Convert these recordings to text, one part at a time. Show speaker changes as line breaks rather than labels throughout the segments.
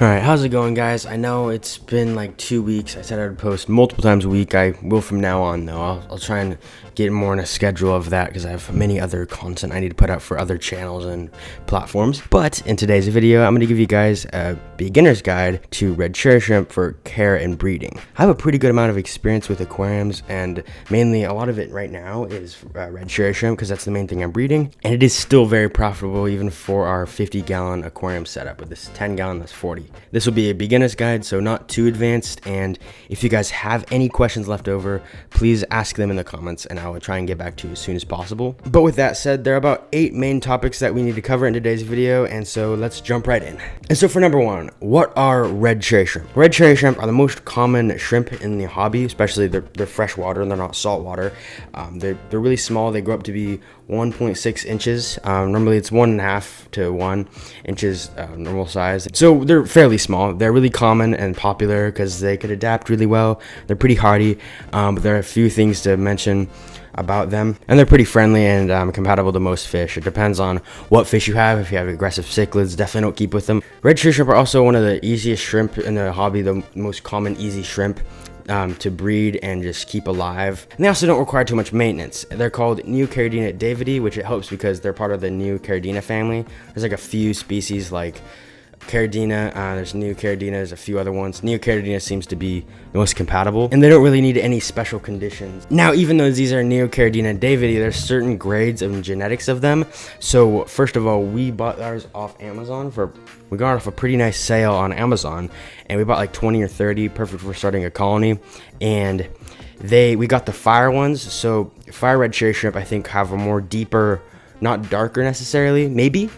Alright, how's it going, guys? I know it's been like 2 weeks. I said I would post multiple times a week. I will from now on, though. I'll try and get more in a schedule of that because I have many other content I need to put out for other channels and platforms. But in today's video, I'm going to give you guys a beginner's guide to red cherry shrimp for care and breeding. I have a pretty good amount of experience with aquariums, and mainly a lot of it right now is red cherry shrimp because that's the main thing I'm breeding. And it is still very profitable even for our 50-gallon aquarium setup. With this 10-gallon, that's 40. This will be a beginner's guide, so not too advanced, and if you guys have any questions left over, please ask them in the comments and I will try and get back to you as soon as possible. But with that said, there are about 8 main topics that we need to cover in today's video, and so let's jump right in. And so for number 1, what are red cherry shrimp? Red cherry shrimp are the most common shrimp in the hobby, especially they're freshwater and they're not saltwater. They're really small. They grow up to be 1.6 inches. Normally it's 1.5 to 1 inches normal size. So they're fairly small. They're really common and popular because they could adapt really well. They're pretty hardy, but there are a few things to mention about them, and they're pretty friendly and compatible to most fish. It depends on what fish you have. If you have aggressive cichlids, definitely don't keep with them. Red cherry shrimp are also one of the easiest shrimp in the hobby, the most common easy shrimp to breed and just keep alive. And they also don't require too much maintenance. They're called Neocaridina davidi, which it helps because they're part of the Neocaridina family. There's like a few species like Caridina, there's Neocaridina, there's a few other ones. Neocaridina seems to be the most compatible, and they don't really need any special conditions. Now, even though these are Neocaridina davidi, there's certain grades of genetics of them. So first of all, we bought ours off Amazon we got off a pretty nice sale on Amazon, and we bought like 20 or 30, perfect for starting a colony. And we got the fire ones. So fire red cherry shrimp, I think, have a more deeper, not darker necessarily, maybe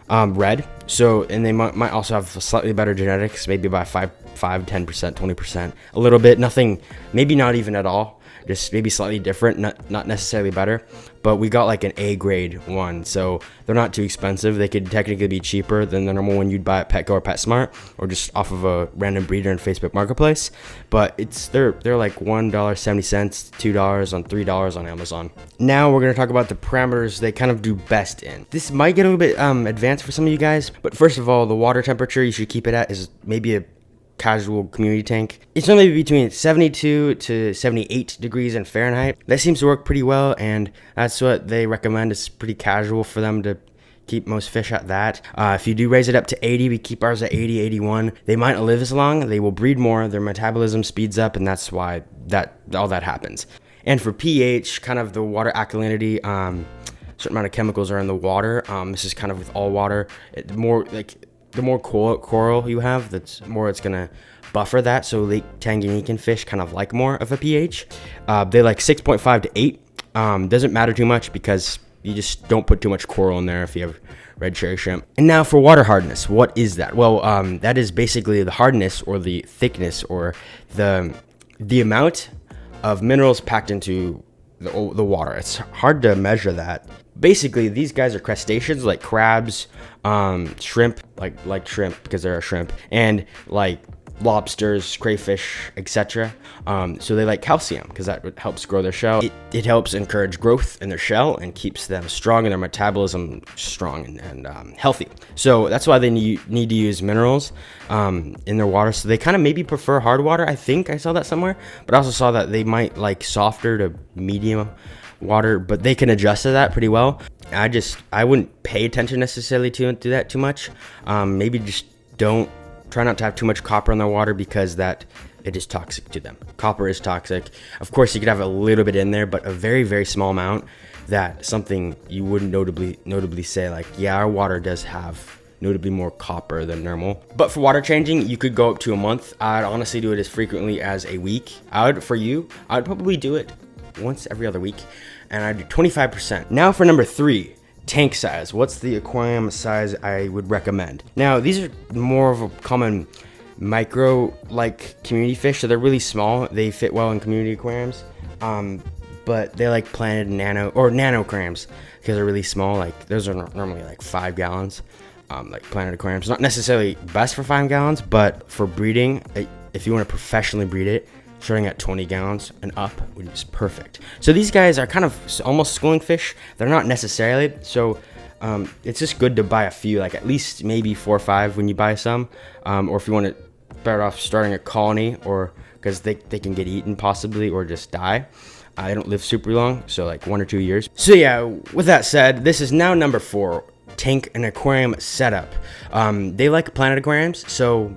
red. So, and they might also have slightly better genetics, maybe by 5, 10%, 20%, a little bit, nothing, maybe not even at all, just maybe slightly different, not necessarily better. But we got like an A grade one, so they're not too expensive. They could technically be cheaper than the normal one you'd buy at Petco or PetSmart, or just off of a random breeder in Facebook Marketplace. But they're like $1.70, $2, on $3 on Amazon. Now we're gonna talk about the parameters they kind of do best in. This might get a little bit advanced for some of you guys, but first of all, the water temperature you should keep it at is maybe a casual community tank. It's normally between 72 to 78 degrees in Fahrenheit. That seems to work pretty well, and that's what they recommend. It's pretty casual for them to keep most fish at that. If you do raise it up to 80, we keep ours at 80, 81. They might not live as long. They will breed more. Their metabolism speeds up, and that's why all that happens. And for pH, kind of the water alkalinity, certain amount of chemicals are in the water. This is kind of with all water. The more coral you have, the more it's gonna buffer that. So Lake Tanganyika fish kind of like more of a pH. They like 6.5 to 8. Doesn't matter too much because you just don't put too much coral in there if you have red cherry shrimp. And now for water hardness, what is that? Well, that is basically the hardness or the thickness or the amount of minerals packed into the water. It's hard to measure that. Basically, these guys are crustaceans like crabs, shrimp, like shrimp because they're a shrimp, and like lobsters, crayfish, etc. So they like calcium because that helps grow their shell. It helps encourage growth in their shell and keeps them strong and their metabolism strong and healthy. So that's why they need to use minerals in their water. So they kind of maybe prefer hard water. I think I saw that somewhere, but I also saw that they might like softer to medium water, but they can adjust to that pretty well. I wouldn't pay attention necessarily to that too much. Maybe just try not to have too much copper in their water because it is toxic to them. Copper is toxic. Of course, you could have a little bit in there, but a very, very small amount. That something you wouldn't notably say like, yeah, our water does have notably more copper than normal. But for water changing, you could go up to a month. I'd honestly do it as frequently as a week. I'd probably do it once every other week, and I do 25%. Now for number 3, tank size. What's the aquarium size I would recommend? Now these are more of a common micro like community fish, so they're really small. They fit well in community aquariums, but they like planted nano aquariums because they're really small. Like those are normally like 5 gallons. Like planted aquariums, not necessarily best for 5 gallons, but for breeding, if you want to professionally breed it, starting at 20 gallons and up, which is perfect. So these guys are kind of almost schooling fish. They're not necessarily. So It's just good to buy a few, like at least maybe 4 or 5 when you buy some, or if you want to start off starting a colony, or because they can get eaten possibly or just die. They don't live super long, so like 1 or 2 years. So yeah, with that said, this is now number 4, tank and aquarium setup. They like planet aquariums, so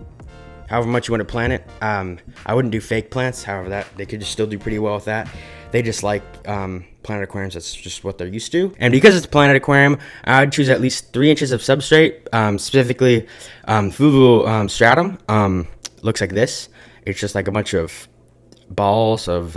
however much you want to plant it. I wouldn't do fake plants, however that they could just still do pretty well with that. They just like planet aquariums. That's just what they're used to. And because it's a planet aquarium, I'd choose at least 3 inches of substrate, specifically fluvial stratum. Looks like this. It's just like a bunch of balls of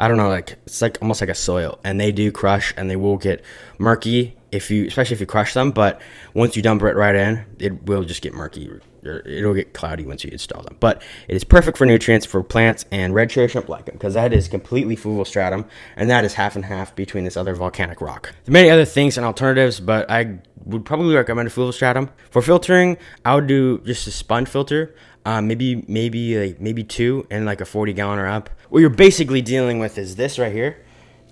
I don't know, like it's like almost like a soil, and they do crush and they will get murky especially if you crush them. But once you dump it right in, it will just get murky. It'll get cloudy once you install them. But it is perfect for nutrients for plants, and red cherry shrimp like them because that is completely fluvial stratum, and that is half and half between this other volcanic rock. There are many other things and alternatives, but I would probably recommend a fluvial stratum. For filtering, I would do just a sponge filter. Maybe 2 in like a 40-gallon or up. What you're basically dealing with is this right here.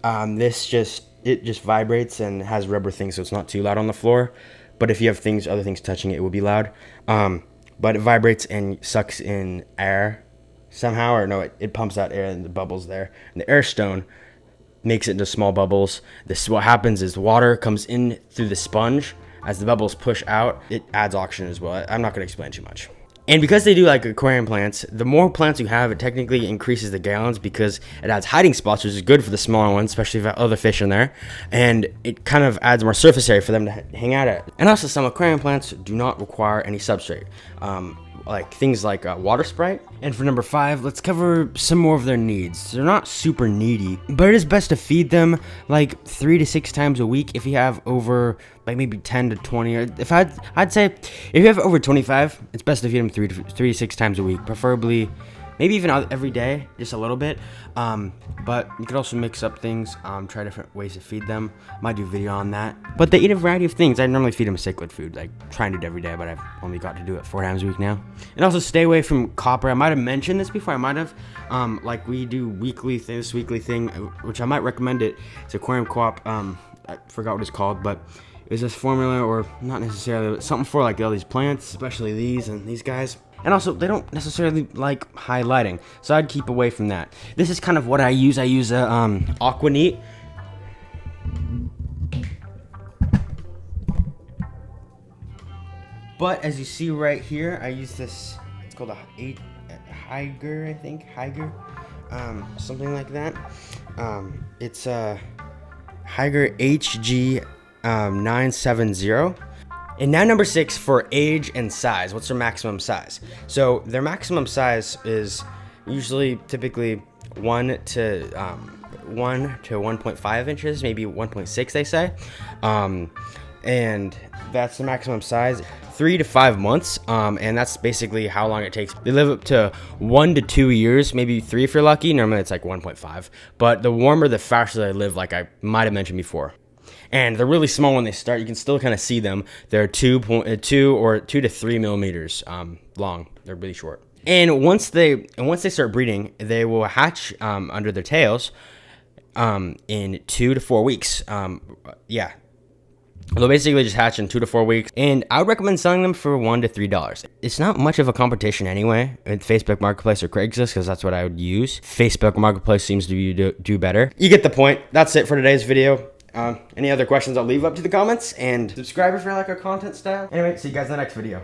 It just vibrates and has rubber things, so it's not too loud on the floor. But if you have other things touching it, it will be loud. But it vibrates and sucks in air somehow, or no, it pumps out air and the bubbles there. And the air stone makes it into small bubbles. What happens is water comes in through the sponge. As the bubbles push out, it adds oxygen as well. I'm not going to explain too much. And because they do like aquarium plants, the more plants you have, it technically increases the gallons because it adds hiding spots, which is good for the smaller ones, especially if you have other fish in there. And it kind of adds more surface area for them to hang out at. And also, some aquarium plants do not require any substrate, like things like water sprite. And for number 5, let's cover some more of their needs. They're not super needy, but it is best to feed them like 3 to 6 times a week if you have over like maybe 10 to 20. Or if I'd say if you have over 25, it's best to feed them 3 to 6 times a week, preferably maybe even every day, just a little bit. But you could also mix up things, try different ways to feed them. Might do a video on that. But they eat a variety of things. I normally feed them cichlid food, like try and do it every day, but I've only got to do it 4 times a week now. And also stay away from copper. I might have mentioned this before. I might have, like we do weekly thing, which I might recommend it. It's Aquarium Co-op. I forgot what it's called, but it was this formula, or not necessarily, but something for like all these plants, especially these and these guys. And also, they don't necessarily like high lighting, so I'd keep away from that. This is kind of what I use. I use a Aquaneat. But as you see right here, I use this. It's called a Hygger, I think. Hygger, something like that. It's a Hygger HG 970. And now number 6 for age and size. What's their maximum size? So their maximum size is typically 1 to 1.5 inches, maybe 1.6 they say. And that's the maximum size. 3 to 5 months, and that's basically how long it takes. They live up to 1 to 2 years, maybe 3 if you're lucky. Normally it's like 1.5. But the warmer, the faster they live, like I might have mentioned before. And they're really small when they start. You can still kind of see them. They're 2 to 3 millimeters long. They're really short. And once they start breeding, they will hatch under their tails in 2 to 4 weeks. Yeah. They'll basically just hatch in 2 to 4 weeks, and I would recommend selling them for $1 to $3. It's not much of a competition anyway with Facebook Marketplace or Craigslist, because that's what I would use. Facebook Marketplace seems to do better. You get the point. That's it for today's video. Any other questions, I'll leave up to the comments, and subscribe if you like our content style. Anyway, see you guys in the next video.